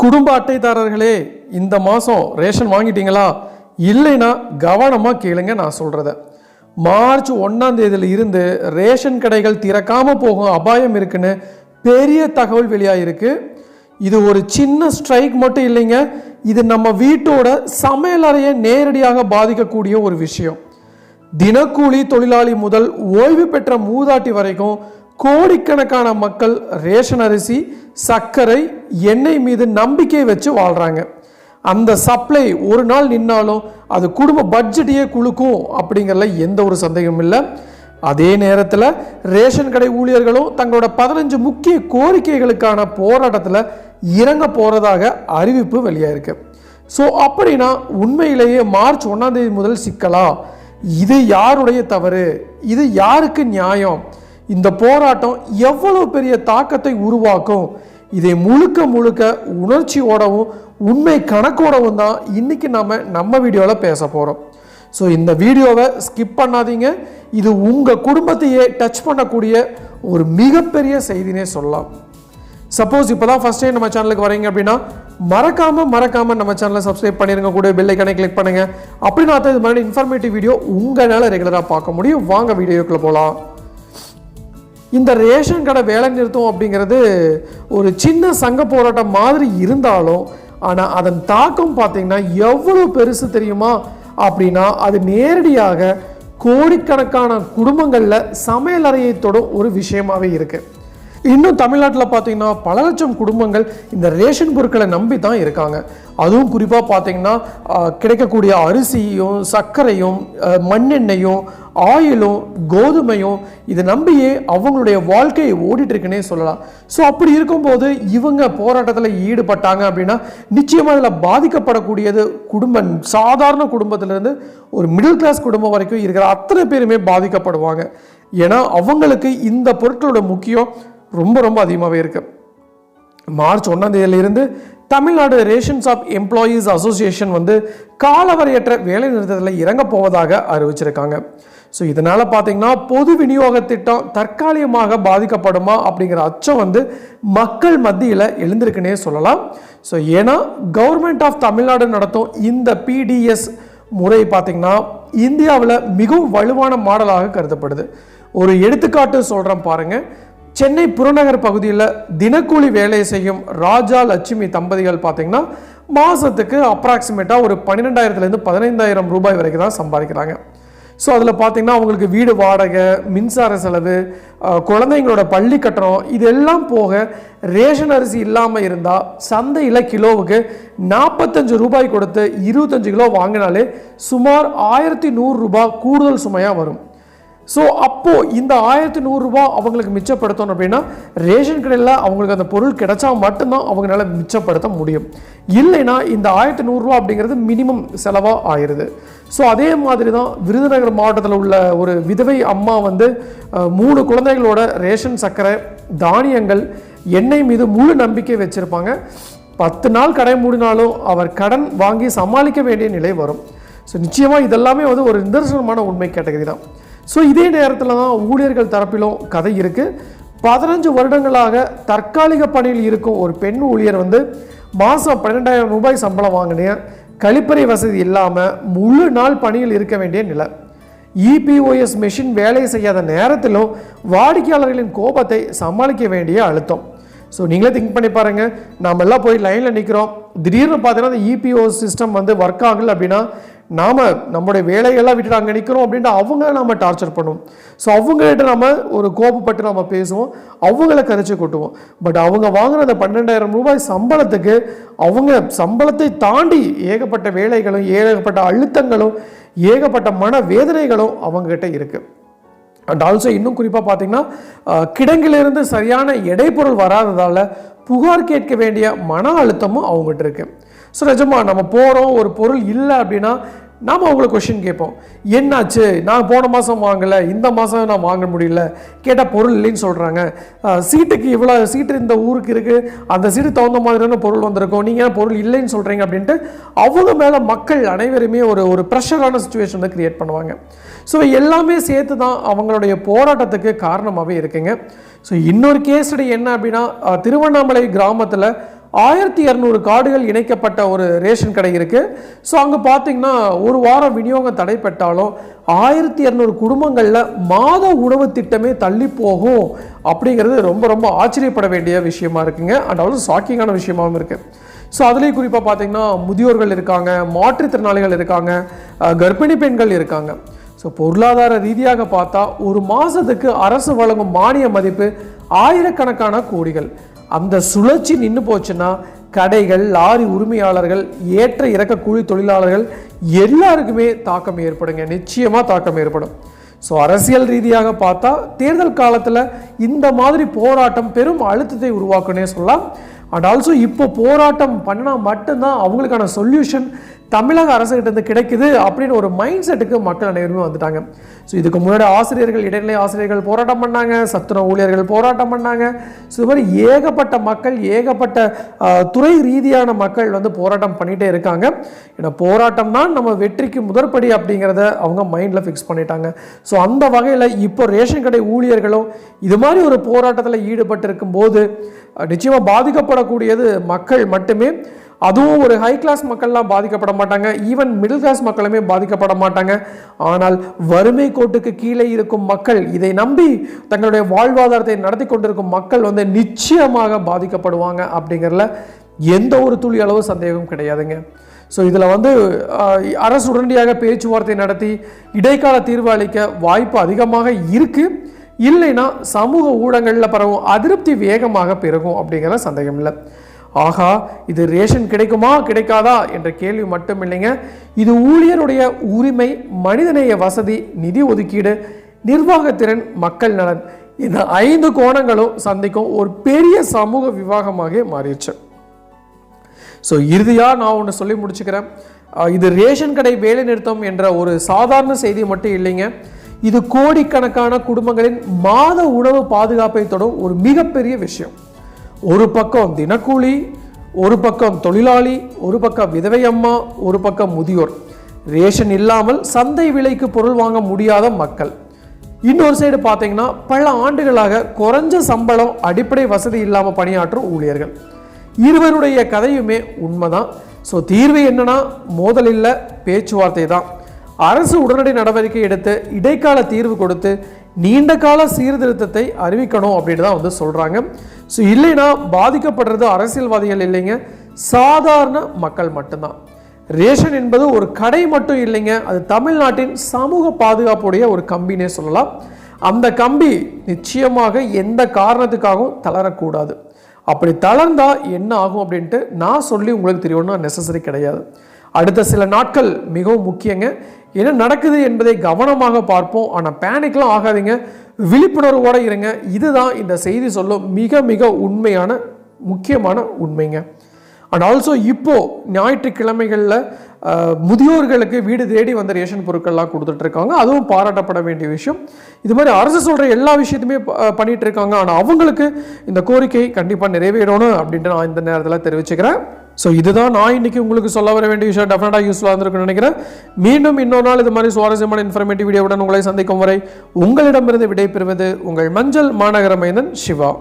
குடும்ப அட்டைதாரர்களே, இந்த மாதம் ரேஷன் வாங்கிட்டீங்களா? இல்லைன்னா கவனமாக கேளுங்க நான் சொல்கிறத. மார்ச் 1ஆம் தேதியில இருந்து ரேஷன் கடைகள் திறக்காமல் போகும் அபாயம் இருக்குன்னு பெரிய தகவல் வெளியாகிருக்கு. இது ஒரு சின்ன ஸ்ட்ரைக் மட்டும் இல்லைங்க, இது நம்ம வீட்டோட சமையலறையை நேரடியாக பாதிக்கக்கூடிய ஒரு விஷயம். தினக்கூலி தொழிலாளி முதல் ஓய்வு பெற்ற மூதாட்டி வரைக்கும் கோடிக்கணக்கான மக்கள் ரேஷன் அரிசி, சர்க்கரை, எண்ணெய் மீது நம்பிக்கை வச்சு வாழ்கிறாங்க. அந்த சப்ளை ஒரு நாள் நின்னாலும் அது குடும்ப பட்ஜெட்டையே குலுக்கும் அப்படிங்கிறதுல எந்த ஒரு சந்தேகமும் இல்லை. அதே நேரத்தில் ரேஷன் கடை ஊழியர்களும் தங்களோட 15 முக்கிய கோரிக்கைகளுக்கான போராட்டத்தில் இறங்க போகிறதாக அறிவிப்பு வெளியாயிருக்கு. ஸோ அப்படின்னா உண்மையிலேயே மார்ச் 1ஆம் தேதி முதல் சிக்கலா? இது யாருடைய தவறு? இது யாருக்கு நியாயம்? இந்த போராட்டம் எவ்வளவு பெரிய தாக்கத்தை உருவாக்கும்? இதை முழுக்க முழுக்க உணர்ச்சியோடவும் உண்மை கணக்கோடவும் தான் இன்னைக்கு நம்ம வீடியோவில் பேச போகிறோம். ஸோ இந்த வீடியோவை ஸ்கிப் பண்ணாதீங்க. இது உங்கள் குடும்பத்தையே டச் பண்ணக்கூடிய ஒரு மிகப்பெரிய செய்தினே சொல்லலாம். சப்போஸ் இப்போ தான் ஃபஸ்ட் டைம் நம்ம சேனலுக்கு வரீங்க அப்படின்னா மறக்காமல் நம்ம சேனலை சப்ஸ்கிரைப் பண்ணிருங்க, கூட பெல் ஐக்கானை கிளிக் பண்ணுங்க. அப்படின்னா தான் இது மாதிரி இன்ஃபர்மேட்டிவ் வீடியோ உங்களால் ரெகுலராக பார்க்க முடியும். வாங்க வீடியோக்குள்ளே போகலாம். இந்த ரேஷன் கடை வேலை நிறுத்தம் அப்படிங்கிறது ஒரு சின்ன சங்க போராட்டம் மாதிரி இருந்தாலும், ஆனால் அதன் தாக்கம் பார்த்தீங்கன்னா எவ்வளோ பெருசு தெரியுமா? அப்படின்னா அது நேரடியாக கோடிக்கணக்கான குடும்பங்களில் சமையலறையை தொடும் ஒரு விஷயமாகவே இருக்குது. இன்னும் தமிழ்நாட்டில் பார்த்தீங்கன்னா பல லட்சம் குடும்பங்கள் இந்த ரேஷன் பொருட்களை நம்பி தான் இருக்காங்க. அதுவும் குறிப்பாக பார்த்தீங்கன்னா கிடைக்கக்கூடிய அரிசியும், சர்க்கரையும், மண்ணெண்ணையும், ஆயிலும், கோதுமையும் இதை நம்பியே அவங்களுடைய வாழ்க்கையை ஓடிட்டுருக்குன்னே சொல்லலாம். ஸோ அப்படி இருக்கும்போது இவங்க போராட்டத்தில் ஈடுபட்டாங்க அப்படின்னா நிச்சயமாக இதில் பாதிக்கப்படக்கூடியது குடும்பம், சாதாரண குடும்பத்திலேருந்து ஒரு மிடில் கிளாஸ் குடும்பம் வரைக்கும் இருக்கிற அத்தனை பேருமே பாதிக்கப்படுவாங்க. ஏன்னா அவங்களுக்கு இந்த பொருட்களோட முக்கியம் ரொம்ப ரொம்ப அதிகமாகவே இருக்குது. மார்ச் 1ஆம் தேதியிலிருந்து Tamil Nadu ration shop employees association காலவரையற்ற வேலை நிறுத்தத்தில் இறங்க போவதாக அறிவிச்சிருக்காங்க. ஸோ இதனால் பார்த்தீங்கன்னா பொது விநியோக திட்டம் தற்காலிகமாக பாதிக்கப்படுமா அப்படிங்கிற அச்சம் மக்கள் மத்தியில் எழுந்திருக்குன்னே சொல்லலாம். ஸோ ஏன்னா கவர்மெண்ட் ஆஃப் தமிழ்நாடு நடத்தும் இந்த பிடிஎஸ் முறை பார்த்தீங்கன்னா இந்தியாவில் மிகவும் வலுவான மாடலாக கருதப்படுது. ஒரு எடுத்துக்காட்டு சொல்கிறேன் பாருங்கள். சென்னை புறநகர் பகுதியில் தினக்கூலி வேலை செய்யும் ராஜா லட்சுமி தம்பதிகள் பார்த்தீங்கன்னா மாதத்துக்கு அப்ராக்சிமேட்டாக ஒரு 12,000 15,000 ரூபாய் வரைக்கும் தான் சம்பாதிக்கிறாங்க. ஸோ அதில் பார்த்தீங்கன்னா அவங்களுக்கு வீடு வாடகை, மின்சார செலவு, குழந்தைங்களோட பள்ளி கட்டணம், இதெல்லாம் போக ரேஷன் அரிசி இல்லாமல் இருந்தால் சந்தையில் கிலோவுக்கு 45 ரூபாய் கொடுத்து 25 கிலோ வாங்கினாலே சுமார் 1,100 ரூபாய் கூடுதல் சுமையாக வரும். ஸோ அப்போது இந்த 1,100 ரூபாய் அவங்களுக்கு மிச்சப்படுத்தணும் அப்படின்னா ரேஷன் கடையில் அவங்களுக்கு அந்த பொருள் கிடைச்சா மட்டும்தான் அவங்களால மிச்சப்படுத்த முடியும். இல்லைன்னா இந்த 1,100 ரூபாய் அப்படிங்கிறது மினிமம் செலவாக ஆயிடுது. ஸோ அதே மாதிரி தான் விருதுநகர் மாவட்டத்தில் உள்ள ஒரு விதவை அம்மா 3 குழந்தைகளோட ரேஷன் சர்க்கரை, தானியங்கள், எண்ணெய் மீது முழு நம்பிக்கை வச்சுருப்பாங்க. 10 நாள் கடை மூடினாலும் அவர் கடன் வாங்கி சமாளிக்க வேண்டிய நிலை வரும். ஸோ நிச்சயமாக இதெல்லாமே ஒரு நிதர்சனமான உண்மை கேட்டகரி தான். ஸோ இதே நேரத்தில் தான் ஊழியர்கள் தரப்பிலும் கதை இருக்குது. 15 வருடங்களாக தற்காலிக பணியில் இருக்கும் ஒரு பெண் ஊழியர் மாதம் 12,000 ரூபாய் சம்பளம் வாங்கினேன், கழிப்பறை வசதி இல்லாமல் முழு நாள் பணியில் இருக்க வேண்டிய நிலை. இபிஓஎஸ் மெஷின் வேலை செய்யாத நேரத்திலும் வாடிக்கையாளர்களின் கோபத்தை சமாளிக்க வேண்டிய அழுத்தம். ஸோ நீங்களே திங்க் பண்ணி பாருங்கள். நாம் எல்லாம் போய் லைனில் நிற்கிறோம், திடீர்னு பார்த்தீங்கன்னா அந்த இபிஓஎஸ் சிஸ்டம் ஒர்க் ஆகலை அப்படின்னா நாம் நம்முடைய வேலையெல்லாம் விட்டுட்டு அங்கே நிற்கிறோம் அப்படின்ட்டு அவங்கள நம்ம டார்ச்சர் பண்ணுவோம். ஸோ அவங்ககிட்ட நம்ம ஒரு கோபப்பட்டு நம்ம பேசுவோம், அவங்கள கரைச்சி கொட்டுவோம். பட் அவங்க வாங்கின அந்த 12,000 ரூபாய் சம்பளத்துக்கு அவங்க சம்பளத்தை தாண்டி ஏகப்பட்ட வேலைகளும், ஏகப்பட்ட அழுத்தங்களும், ஏகப்பட்ட மன வேதனைகளும் அவங்ககிட்ட இருக்குது. அண்ட் ஆல்சோ இன்னும் குறிப்பாக பார்த்தீங்கன்னா கிடங்கிலிருந்து சரியான எடைப்பொருள் வராததால் புகார் கேட்க வேண்டிய மன அழுத்தமும் அவங்ககிட்ட இருக்குது. ஸோ நிஜமா நம்ம போகிறோம், ஒரு பொருள் இல்லை அப்படின்னா நாம் அவங்கள கொஷின் கேட்போம், என்னாச்சு, நான் போன மாதம் வாங்கலை, இந்த மாதம் நான் வாங்க முடியல, கேட்டால் பொருள் இல்லைன்னு சொல்கிறாங்க, சீட்டுக்கு இவ்வளோ சீட்டு இந்த ஊருக்கு இருக்குது, அந்த சீட்டு தகுந்த மாதிரியான பொருள் வந்திருக்கும், நீங்கள் பொருள் இல்லைன்னு சொல்கிறீங்க அப்படின்ட்டு அவங்க மேலே மக்கள் அனைவருமே ஒரு ப்ரெஷரான சுச்சுவேஷன் கிரியேட் பண்ணுவாங்க. ஸோ எல்லாமே சேர்த்து தான் அவங்களுடைய போராட்டத்துக்கு காரணமாகவே இருக்குங்க. ஸோ இன்னொரு கேஸ் ஸ்டடி என்ன அப்படின்னா, திருவண்ணாமலை கிராமத்தில் 1200 கார்டுகள் இணைக்கப்பட்ட ஒரு ரேஷன் கடை இருக்குது. ஸோ அங்கே பார்த்தீங்கன்னா ஒரு வாரம் விநியோகம் தடைப்பட்டாலும் 1200 குடும்பங்களில் மாத உணவு திட்டமே தள்ளி போகும் அப்படிங்கிறது ரொம்ப ரொம்ப ஆச்சரியப்பட வேண்டிய விஷயமா இருக்குங்க. அண்ட் ஆல்சோ ஷாக்கிங்கான விஷயமாகவும் இருக்குது. ஸோ அதுலேயும் குறிப்பாக பார்த்தீங்கன்னா முதியோர்கள் இருக்காங்க, மாற்றுத்திறனாளிகள் இருக்காங்க, கர்ப்பிணி பெண்கள் இருக்காங்க. ஸோ பொருளாதார ரீதியாக பார்த்தா ஒரு மாதத்துக்கு அரசு வழங்கும் மானிய மதிப்பு ஆயிரக்கணக்கான கோடிகள். அந்த சுழற்சி நின்று போச்சுன்னா கடைகள், லாரி உரிமையாளர்கள், ஏற்ற இறக்க கூலி தொழிலாளர்கள் எல்லாருக்குமே தாக்கம் ஏற்படுங்க, நிச்சயமாக தாக்கம் ஏற்படும். ஸோ அரசியல் ரீதியாக பார்த்தா தேர்தல் காலத்தில் இந்த மாதிரி போராட்டம் பெரும் அழுத்தத்தை உருவாக்குன்னே சொல்லலாம். அண்ட் ஆல்சோ இப்போ போராட்டம் பண்ணால் மட்டும்தான் அவங்களுக்கான சொல்யூஷன் தமிழக அரசுகிட்ட கிடைக்குது அப்படின்னு ஒரு மைண்ட் செட்டுக்கு மக்கள் அனைவருமே வந்துட்டாங்க. ஸோ இதுக்கு முன்னாடி ஆசிரியர்கள், இடைநிலை ஆசிரியர்கள் போராட்டம் பண்ணாங்க, சத்துணவு ஊழியர்கள் போராட்டம் பண்ணாங்க. ஸோ இது மாதிரி ஏகப்பட்ட மக்கள், ஏகப்பட்ட துறை ரீதியான மக்கள் போராட்டம் பண்ணிகிட்டே இருக்காங்க. ஏன்னா போராட்டம் தான் நம்ம வெற்றிக்கு முதற்படி அப்படிங்கிறத அவங்க மைண்டில் ஃபிக்ஸ் பண்ணிட்டாங்க. ஸோ அந்த வகையில் இப்போ ரேஷன் கடை ஊழியர்களும் இது மாதிரி ஒரு போராட்டத்தில் ஈடுபட்டு இருக்கும்போது நிச்சயமாக பாதிக்கப்படக்கூடியது மக்கள் மட்டுமே. அதுவும் ஒரு ஹை கிளாஸ் மக்கள்லாம் பாதிக்கப்பட மாட்டாங்க, ஈவன் மிடில் கிளாஸ் மக்களுமே பாதிக்கப்பட மாட்டாங்க. ஆனால் வறுமை கோட்டுக்கு கீழே இருக்கும் மக்கள், இதை நம்பி தங்களுடைய வாழ்வாதாரத்தை நடத்தி கொண்டிருக்கும் மக்கள் நிச்சயமாக பாதிக்கப்படுவாங்க அப்படிங்கிறதுல எந்த ஒரு துளி அளவு சந்தேகம் கிடையாதுங்க. ஸோ இதில் அரசு உடனடியாக பேச்சுவார்த்தை நடத்தி இடைக்கால தீர்வு அளிக்க வாய்ப்பு அதிகமாக இருக்குது. இல்லைன்னா சமூக ஊடகங்களில் பரவும் அதிருப்தி வேகமாக பெருகும் அப்படிங்கிற சந்தேகம் இல்லை. ஆகா, இது ரேஷன் கிடைக்குமா கிடைக்காதா என்ற கேள்வி மட்டும் இல்லைங்க, இது ஊழியருடைய உரிமை, மனிதநேய வசதி, நிதி ஒதுக்கீடு, நிர்வாகத்திறன், மக்கள் நலன், இந்த 5 கோணங்களும் சந்திக்கும் ஒரு பெரிய சமூக விவாகமாக மாறிடுச்சு. ஸோ இறுதியாக நான் ஒன்று சொல்லி முடிச்சுக்கிறேன். இது ரேஷன் கடை வேலை நிறுத்தம் என்ற ஒரு சாதாரண செய்தி மட்டும் இல்லைங்க, இது கோடிக்கணக்கான குடும்பங்களின் மாத உணவு பாதுகாப்பை தொடும் ஒரு மிகப்பெரிய விஷயம். ஒரு பக்கம் தினக்கூலி, ஒரு பக்கம் தொழிலாளி, ஒரு பக்கம் விதவை அம்மா, ஒரு பக்கம் முதியோர், ரேஷன் இல்லாமல் சந்தை விலைக்கு பொருள் வாங்க முடியாத மக்கள். இன்னொரு சைடு பார்த்தீங்கன்னா பல ஆண்டுகளாக குறைஞ்ச சம்பளம், அடிப்படை வசதி இல்லாமல் பணியாற்றும் ஊழியர்கள். இருவருடைய கதையுமே உண்மைதான். ஸோ தீர்வு என்னன்னா மோதல் இல்லை, பேச்சுவார்த்தை தான். அரசு உடனடி நடவடிக்கை எடுத்து இடைக்கால தீர்வு கொடுத்து நீண்ட கால சீர்திருத்தத்தை அறிவிக்கணும் அப்படின்னு தான் சொல்றாங்க. ஸோ இல்லைன்னா பாதிக்கப்படுறது அரசியல்வாதிகள் இல்லைங்க, சாதாரண மக்கள் மட்டும்தான். ரேஷன் என்பது ஒரு கடை மட்டும் இல்லைங்க, அது தமிழ்நாட்டின் சமூக பாதுகாப்புடைய ஒரு கம்பினே சொல்லலாம். அந்த கம்பி நிச்சயமாக எந்த காரணத்துக்காகவும் தளரக்கூடாது. அப்படி தளர்ந்தா என்ன ஆகும் அப்படின்ட்டு நான் சொல்லி உங்களுக்கு தெரியணும்னு நெசசரி கிடையாது. அடுத்த சில நாட்கள் மிகவும் முக்கியங்க. என்ன நடக்குது என்பதை கவனமாக பார்ப்போம். ஆனால் பேனிக்லாம் ஆகாதீங்க, விழிப்புணர்வோடு இருங்க. இதுதான் இந்த செய்தி சொல்லும் மிக மிக உண்மையான முக்கியமான உண்மைங்க. அண்ட் ஆல்சோ இப்போ ஞாயிற்றுக்கிழமைகளில் முதியோர்களுக்கு வீடு தேடி வந்த ரேஷன் பொருட்கள்லாம் கொடுத்துட்ருக்காங்க, அதுவும் பாராட்டப்பட வேண்டிய விஷயம். இது மாதிரி அரசு சொல்கிற எல்லா விஷயத்தையுமே பண்ணிகிட்டு இருக்காங்க. ஆனால் அவங்களுக்கு இந்த கோரிக்கை கண்டிப்பாக நிறைவேறணும் அப்படின்ட்டு நான் இந்த நேரத்தில் தெரிவிச்சுக்கிறேன். ஸோ இதுதான் நான் இன்னைக்கு உங்களுக்கு சொல்ல வர வேண்டிய விஷயம். டெஃபினட்டாக யூஸ்ஃபுல்லாக இருந்திருக்குன்னு நினைக்கிறேன். மீண்டும் இன்னொரு நாள் இது மாதிரி சுவாரஸ்யமான இன்ஃபர்மேட்டிவ் வீடியோவுடன் உங்களை சந்திக்கும் வரை உங்களிடமிருந்து விடைபெறுவது உங்கள் மஞ்சள் மாநகர மைந்தன் சிவா.